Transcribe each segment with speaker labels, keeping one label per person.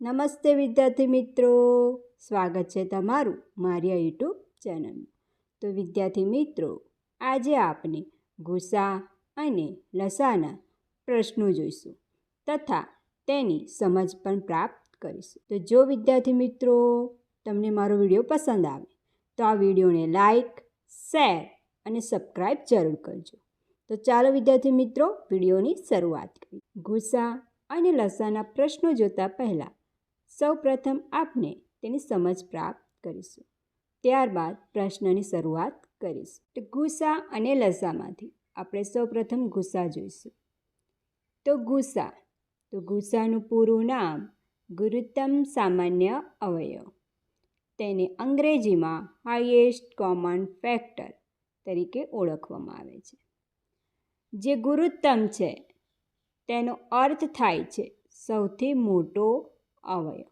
Speaker 1: નમસ્તે વિદ્યાર્થી મિત્રો, સ્વાગત છે તમારું મારી યુટ્યુબ ચેનલમાં। તો વિદ્યાર્થી મિત્રો, આજે આપણે ગુસા અને લસાના પ્રશ્નો જોઈશું તથા તેની સમજ પણ પ્રાપ્ત કરીશું। તો જો વિદ્યાર્થી મિત્રો તમને મારો વિડીયો પસંદ આવે તો આ વિડીયોને લાઈક, શેર અને સબસ્ક્રાઈબ જરૂર કરજો। તો ચાલો વિદ્યાર્થી મિત્રો વિડીયોની શરૂઆત કરીએ। ગુસા અને લસાના પ્રશ્નો જોતા પહેલાં સૌપ્રથમ આપણે તેની સમજ પ્રાપ્ત કરીશું, ત્યારબાદ પ્રશ્નની શરૂઆત કરીશું। તો ગુસા અને લસામાંથી આપણે સૌપ્રથમ ગુસા જોઈશું। તો ગુસાનું પૂરું નામ ગુરુત્તમ સામાન્ય અવયવ, તેને અંગ્રેજીમાં હાઈએસ્ટ કોમન ફેક્ટર તરીકે ઓળખવામાં આવે છે। જે ગુરુત્તમ છે તેનો અર્થ થાય છે સૌથી મોટો અવયવ,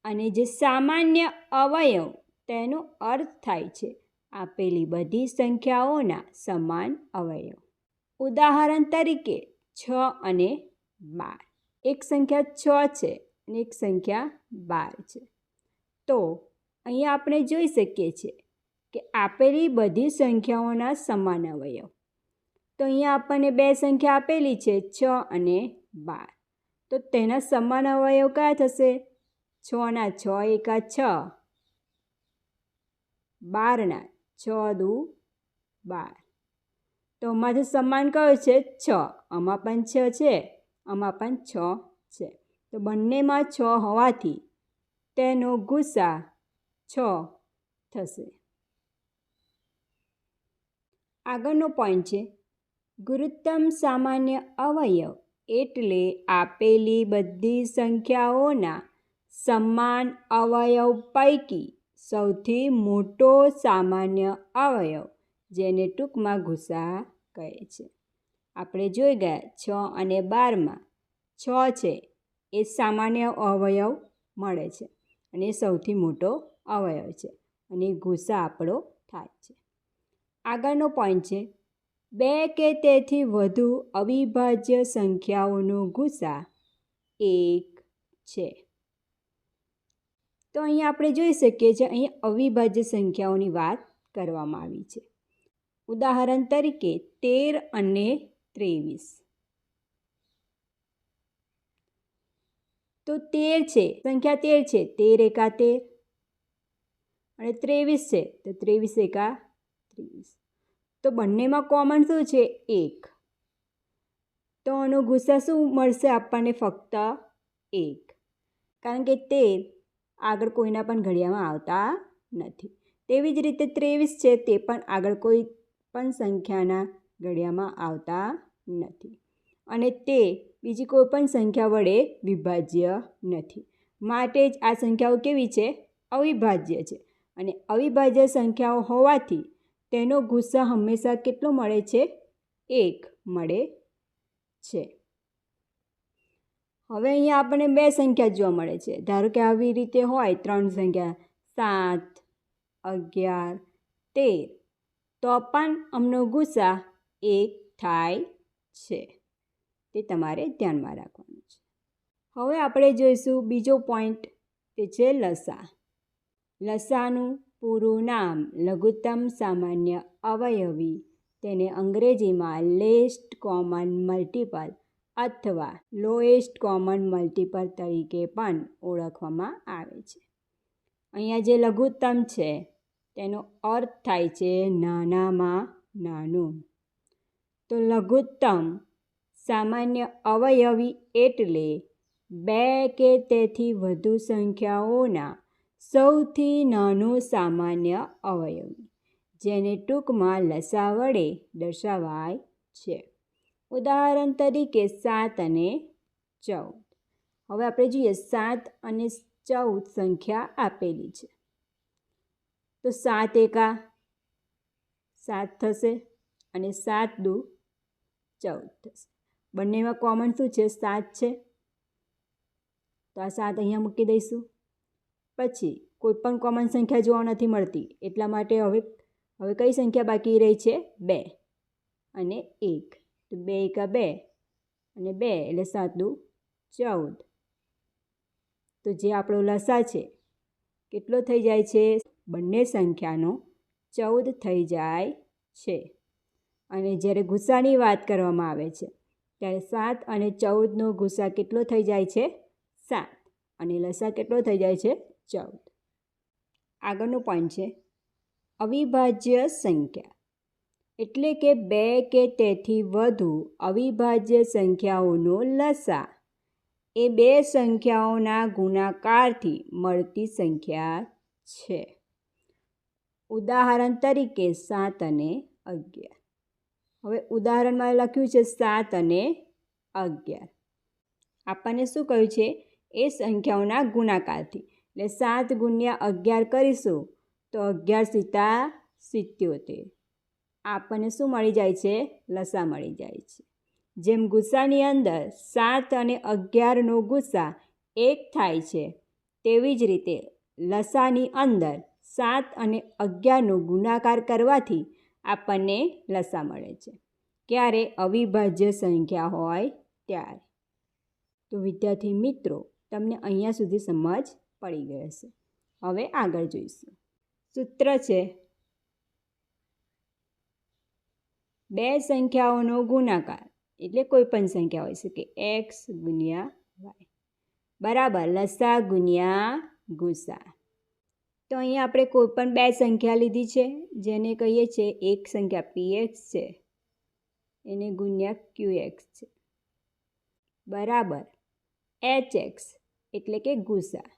Speaker 1: અને જે સામાન્ય અવયવ તેનો અર્થ થાય છે આપેલી બધી સંખ્યાઓના સમાન અવયવ। ઉદાહરણ તરીકે 6 અને 12, એક સંખ્યા 6 છે અને એક સંખ્યા 12 છે। તો અહીંયા આપણે જોઈ શકીએ છીએ કે આપેલી બધી સંખ્યાઓના સમાન અવયવ। તો અહીંયા આપણને બે સંખ્યા આપેલી છે 6 અને 12, તો તેના સમાન અવયવ કયા થશે? 6 ના 6 એકા 6, 12 ના 6 દુ 12। તો આમાંથી સમાન કયો છે? 6। આમાં પણ 6 છે, આમાં પણ 6 છે, તો બંનેમાં 6 હોવાથી તેનો ગુસા 6 થશે। આગળનો પોઈન્ટ છે ગુરુત્તમ સામાન્ય અવયવ એટલે આપેલી બધી સંખ્યાઓના સમાન અવયવ પૈકી સૌથી મોટો સામાન્ય અવયવ, જેને ટૂંકમાં ગુસા કહે છે। આપણે જોઈ ગયા 6 અને 12માં 6 છે એ સામાન્ય અવયવ મળે છે અને એ સૌથી મોટો અવયવ છે અને ગુસા આપણો થાય છે। આગળનો પોઈન્ટ છે 2 કે તેથી વધુ અવિભાજ્ય સંખ્યાઓનો ગુસા 1 છે। તો અહીં આપણે જોઈ શકીએ છીએ અહીં અવિભાજ્ય સંખ્યાઓની વાત કરવામાં આવી છે। ઉદાહરણ તરીકે 13 અને 23। તો 13 છે, સંખ્યા 13 છે, 13 એકા 13, અને 23 છે તો 23 એકા 23। તો બંનેમાં કોમન શું છે? 1। તો આનો ગુસા શું મળશે આપણને? ફક્ત 1, કારણ કે 13 આગળ કોઈના પણ ઘડિયામાં આવતા નથી। તેવી જ રીતે 23 છે તે પણ આગળ કોઈ પણ સંખ્યાના ઘડિયામાં આવતા નથી, અને તે બીજી કોઈ પણ સંખ્યા વડે વિભાજ્ય નથી, માટે જ આ સંખ્યાઓ કેવી છે? અવિભાજ્ય છે, અને અવિભાજ્ય સંખ્યાઓ હોવાથી તેનો ગુસા હંમેશા કેટલો મળે છે? 1 મળે છે। હવે અહીંયા આપણને બે સંખ્યા જોવા મળે છે। ધારો કે આવી રીતે હોય ત્રણ સંખ્યા 7, 11, 13, તો પણ આમનો ગુસા 1 થાય છે, તે તમારે ધ્યાનમાં રાખવાનું છે। હવે આપણે જોઈશું બીજો પોઈન્ટ, તે છે લસા। લસાનું પૂરું નામ લઘુત્તમ સામાન્ય અવયવી, તેને અંગ્રેજીમાં લેસ્ટ કોમન મલ્ટિપલ અથવા લોએસ્ટ કોમન મલ્ટિપલ તરીકે પણ ઓળખવામાં આવે છે। અહીંયા જે લઘુત્તમ છે તેનો અર્થ થાય છે નાનામાં નાનું। તો લઘુત્તમ સામાન્ય અવયવી એટલે 2 કે તેથી વધુ સંખ્યાઓના સૌથી નાનું સામાન્ય અવયવી, જેને ટૂંકમાં લસા વડે દર્શાવાય છે। ઉદાહરણ તરીકે 7 અને 14। હવે આપણે જોઈએ 7 અને 14 સંખ્યા આપેલી છે, તો 7 એકા 7 થશે અને 7 દુ 14 થશે। બંનેમાં કોમન શું છે? 7 છે, તો આ 7 અહીંયા મૂકી દઈશું। પછી કોઈ પણ કોમન સંખ્યા જોવા નથી મળતી, એટલા માટે હવે કઈ સંખ્યા બાકી રહી છે? 2 અને 1, તો 2 એકા 2 અને 2 એટલે 7 દુ 14, તો જે આપણો લસા છે કેટલો થઈ જાય છે? બંને સંખ્યાનો 14 થઈ જાય છે. અને જ્યારે ગુસાની વાત કરવામાં આવે છે ત્યારે 7 અને 14નો ગુસા કેટલો થઈ જાય છે? 7. અને લસા કેટલો થઈ જાય છે? 14. આગળનો પોઈન્ટ છે અવિભાજ્ય સંખ્યા, એટલે કે 2 કે તેથી વધુ અવિભાજ્ય સંખ્યાઓનો લસા એ 2 સંખ્યાઓના ગુણાકારથી મળતી સંખ્યા છે. ઉદાહરણ તરીકે 7 અને 11. હવે ઉદાહરણમાં લખ્યું છે 7 અને 11. આપણને શું કહ્યું છે? એ સંખ્યાઓના ગુણાકારથી. એટલે 7 ગુણ્યા 11 કરીશું તો 11 × 77. આપણને શું મળી જાય છે? લસા મળી જાય છે. જેમ ગુસાની અંદર 7 અને 11નો ગુસા 1 થાય છે, તેવી જ રીતે લસાની અંદર 7 અને 11નો ગુણાકાર કરવાથી આપણને લસા મળે છે. ક્યારે? અવિભાજ્ય સંખ્યા હોય ત્યારે. તો વિદ્યાર્થી મિત્રો, તમને અહીંયા સુધી સમજ પડી ગઈ હશે. હવે આગળ જોઈશું. સૂત્ર છે 2 સંખ્યાઓનો ગુણાકાર, એટલે કોઈ પણ સંખ્યા હોઈ શકે, x ગુણ્યા y બરાબર લસા ગુણ્યા ગુસા. તો અહીંયા આપણે કોઈ પણ 2 સંખ્યા લીધી છે, જેને કહીએ છીએ એક સંખ્યા px છે, એને ગુણ્યા qx છે, બરાબર hx એટલે કે ગુસા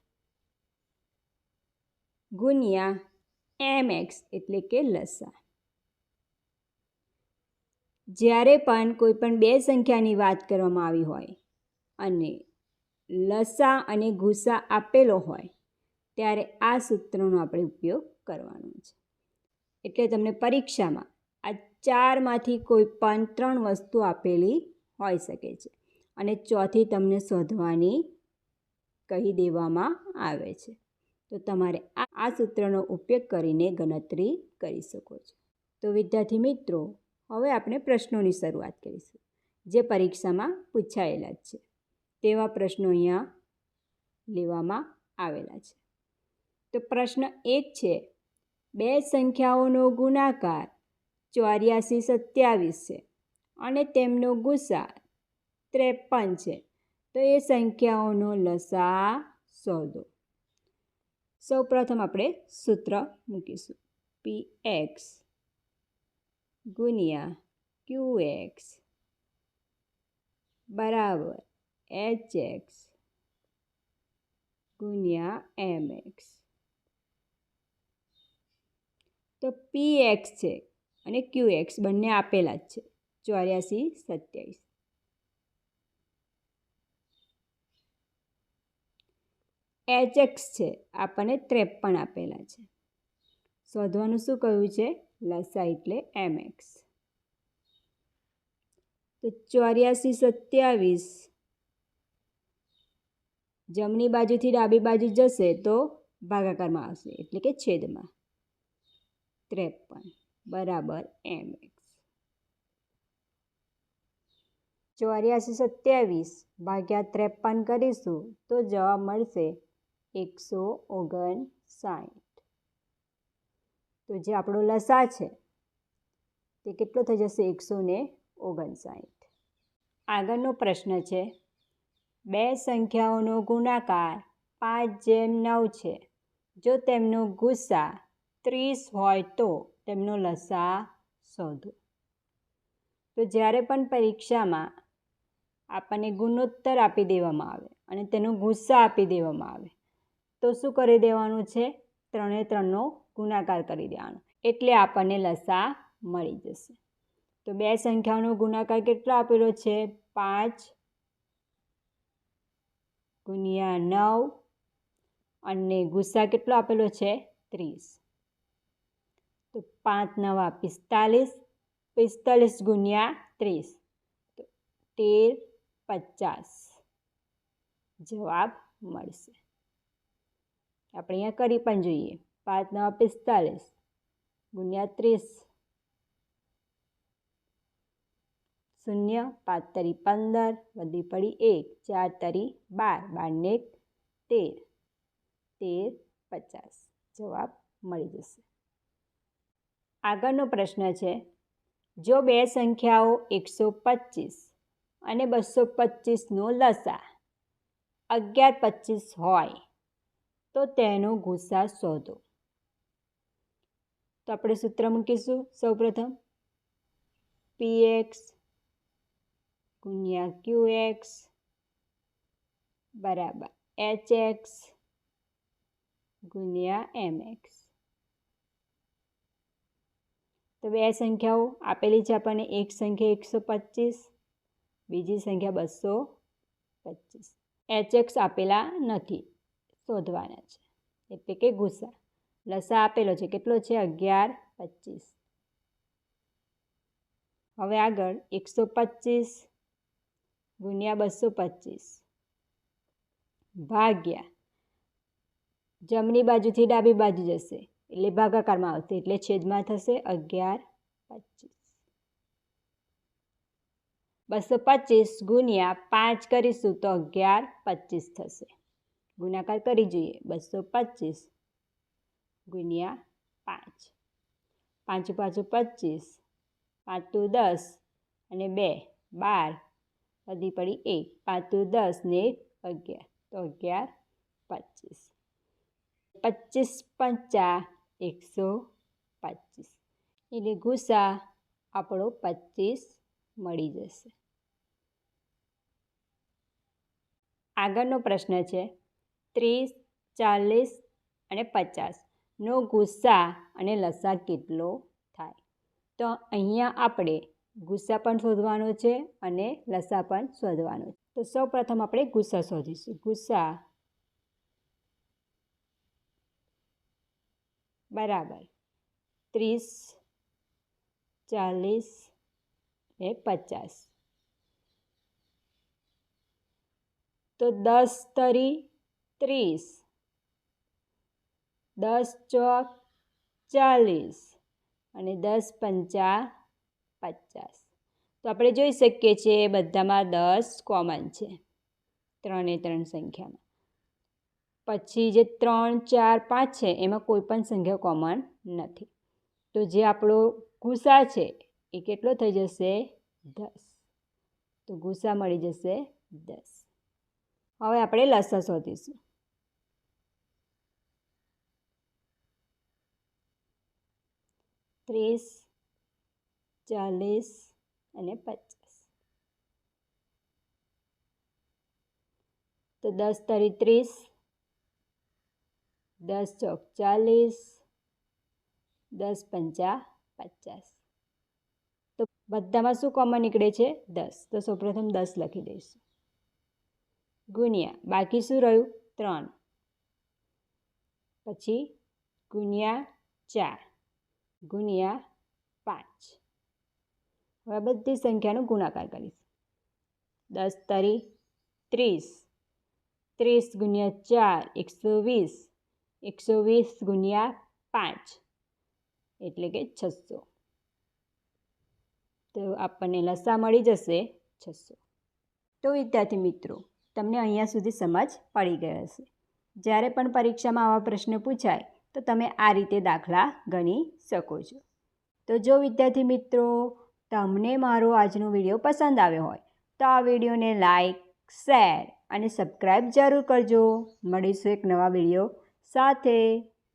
Speaker 1: ગુણ્યા mx એટલે કે લસા. જ્યારે પણ કોઈ પણ 2 સંખ્યાની વાત કરવામાં આવી હોય અને લસા અને ગુસા આપેલો હોય ત્યારે આ સૂત્રનો આપણે ઉપયોગ કરવાનો છે. એટલે તમને પરીક્ષામાં આ 4માંથી કોઈ પણ 3 વસ્તુ આપેલી હોઈ શકે છે અને ચોથી તમને શોધવાની કહી દેવામાં આવે છે. તો તમારે આ સૂત્રનો ઉપયોગ કરીને ગણતરી કરી શકો છો. તો વિદ્યાર્થી મિત્રો, હવે આપણે પ્રશ્નોની શરૂઆત કરીશું, જે પરીક્ષામાં પૂછાયેલા છે તેવા પ્રશ્નો અહીંયા લેવામાં આવેલા છે. તો પ્રશ્ન 1 છે 2 સંખ્યાઓનો ગુણાકાર 84 27 છે અને તેમનો ગુસા 53 છે. તો એ સંખ્યાઓનો લસા શોધો. સૌપ્રથમ આપણે સૂત્ર મૂકીશું. px ગુણ્યા qx બરાબર hx ગુણ્યા mx. તો px છે અને qx બંને આપેલા જ છે, 84 27. hx છે, આપણને 53 આપેલા છે. શોધવાનું શું કહ્યું છે? લસા એટલે mx. તો 84 27 જમણી બાજુથી ડાબી બાજુ જશે તો ભાગાકારમાં આવશે, એટલે કે છેદમાં 53 બરાબર mx. 84 27 ભાગ્યા 53 કરીશું તો જવાબ મળશે 159. તો જે આપણો લસા છે તે કેટલો થઈ જશે? 159. આગળનો પ્રશ્ન છે 2 સંખ્યાઓનો ગુણાકાર 5/9 છે. જો તેમનો ગુસા 30 હોય તો તેમનો લસા શોધો. તો જ્યારે પણ પરીક્ષામાં આપણને ગુણોત્તર આપી દેવામાં આવે અને તેનો ગુસ્સા આપી દેવામાં આવે તો શું કરી દેવાનું છે? 3/3નો ગુણાકાર કરી દેવાનો, એટલે આપણને લસા મળી જશે. તો 2 સંખ્યાઓનો ગુણાકાર કેટલો આપેલો છે? 5 ગુણ્યા 9 અને ગુસ્સા કેટલો આપેલો છે? 30. તો 5 × 9 = 45, 45 ગુણ્યા 30 તો 13 50 જવાબ મળશે. આપણે અહીંયા કરી પણ જોઈએ. 5 × 9 = 45 ગુણ્યા 30 0, 5 × 3 = 15, વધી પડી 1, 4 × 3 = 12, 12 ને 1 13. 13 50. જવાબ મળી જશે. આગળનો પ્રશ્ન છે, જો બે સંખ્યાઓ 125 અને 225નો લસા 1125 હોય તો તેનો ગુસા શોધો. તો આપણે સૂત્ર મૂકીશું. સૌપ્રથમ px ગુણ્યા qx બરાબર hx ગુણ્યા mx. તો બે સંખ્યાઓ આપેલી છે આપણને. એક સંખ્યા 125, બીજી સંખ્યા 225. hx આપેલા નથી, શોધવાના છે, એટલે કે ગુસા. લસા આપેલો છે, કેટલો છે? 1125. હવે આગળ 125 ગુણ્યા 225 ભાગ્યા જમણી બાજુથી ડાબી બાજુ જશે એટલે ભાગાકારમાં આવશે, એટલે છેદમાં થશે 1125. 225 ગુણ્યા 5 કરીશું તો 1125 થશે. ગુણાકાર કરી જોઈએ. 225 ગુણ્યા 5, 5 5 25, 5 તો 10 અને 2 12, વધી પડી 1, 5 તો 10 ને 11, તો 1125. 25 પંચા 125, એટલે ગુસા આપણો 25 મળી જશે. આગળનો પ્રશ્ન છે, 30, 40 અને 50નો ગુસા અને લસા કેટલો થાય? તો અહીંયા આપણે ગુસા પણ શોધવાનો છે અને લસા પણ શોધવાનો છે. તો સૌપ્રથમ આપણે ગુસા શોધીશું. ગુસા બરાબર 30, 40 અને 50. તો 10 તરી 30, 10 ચોક 40 અને 10 પંચા 50. તો આપણે જોઈ શકીએ છીએ બધામાં 10 કોમન છે, 3 એ 3 સંખ્યામાં. પછી જે 3, 4, 5 છે એમાં કોઈ પણ સંખ્યા કોમન નથી. તો જે આપણો ગુસા છે એ કેટલો થઈ જશે? 10. તો ગુસા મળી જશે 10. હવે આપણે લસા શોધીશું. ત્રીસ, 40 અને 50. તો 10 તરી 30, 10 ચોક 40, 10 પંચા 50. તો બધામાં શું કોમન નીકળે છે? 10. તો સૌપ્રથમ 10 લખી દઈશું. ગુણ્યા બાકી શું રહ્યું? 3. પછી ગુણ્યા 4 ગુણ્યા 5. હવે બધી સંખ્યાનો ગુણાકાર કરીશું. 10 તરી 30, 30 ગુણ્યા 4 120, 120 ગુણ્યા 5 એટલે કે 600. તો આપણને લસા મળી જશે 600. તો વિદ્યાર્થી મિત્રો, તમને અહીંયા સુધી સમજ પડી ગઈ હશે. જ્યારે પણ પરીક્ષામાં આવા પ્રશ્ન પૂછાય તો તમે આ રીતે દાખલા ગણી શકો છો. તો જો વિદ્યાર્થી મિત્રો તમને મારો આજનો વિડીયો પસંદ આવ્યો હોય તો આ વિડીયોને લાઈક, શેર અને સબસ્ક્રાઈબ જરૂર કરજો. મળીશું એક નવા વિડીયો સાથે.